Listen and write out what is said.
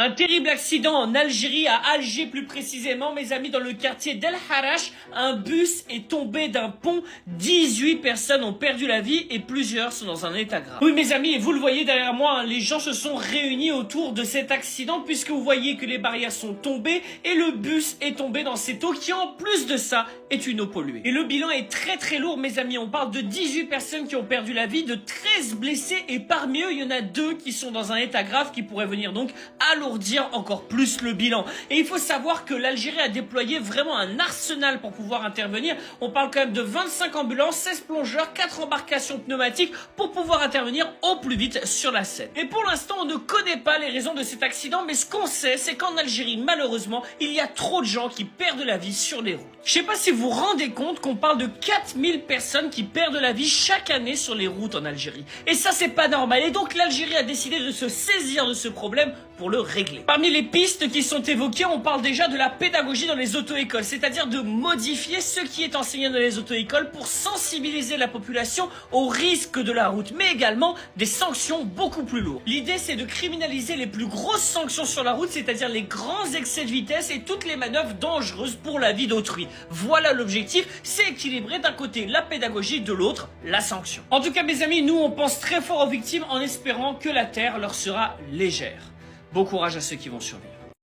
Un terrible accident en Algérie, à Alger plus précisément, mes amis, dans le quartier d'El Harrach. Un bus est tombé d'un pont, 18 personnes ont perdu la vie et plusieurs sont dans un état grave. Oui mes amis, et vous le voyez derrière moi, hein, les gens se sont réunis autour de cet accident puisque vous voyez que les barrières sont tombées et le bus est tombé dans cette eau qui en plus de ça est une eau polluée. Et le bilan est très lourd mes amis, on parle de 18 personnes qui ont perdu la vie, de 13 blessés et parmi eux il y en a 2 qui sont dans un état grave qui pourraient venir donc alourdir encore plus le bilan. Et il faut savoir que l'Algérie a déployé vraiment un arsenal pour pouvoir intervenir. On parle quand même de 25 ambulances, 16 plongeurs, 4 embarcations pneumatiques pour pouvoir intervenir au plus vite sur la scène. Et pour l'instant, on ne connaît pas les raisons de cet accident, mais ce qu'on sait, c'est qu'en Algérie, malheureusement, il y a trop de gens qui perdent la vie sur les routes. Je sais pas si vous vous rendez compte qu'on parle de 4000 personnes qui perdent la vie chaque année sur les routes en Algérie. Et ça, c'est pas normal. Et donc, l'Algérie a décidé de se saisir de ce problème pour le régler. Parmi les pistes qui sont évoquées, on parle déjà de la pédagogie dans les auto-écoles, c'est-à-dire de modifier ce qui est enseigné dans les auto-écoles pour sensibiliser la population aux risques de la route, mais également des sanctions beaucoup plus lourdes. L'idée, c'est de criminaliser les plus grosses sanctions sur la route, c'est-à-dire les grands excès de vitesse et toutes les manœuvres dangereuses pour la vie d'autrui. Voilà l'objectif, c'est équilibrer d'un côté la pédagogie, de l'autre la sanction. En tout cas, mes amis, nous, on pense très fort aux victimes en espérant que la terre leur sera légère. Bon courage à ceux qui vont survivre.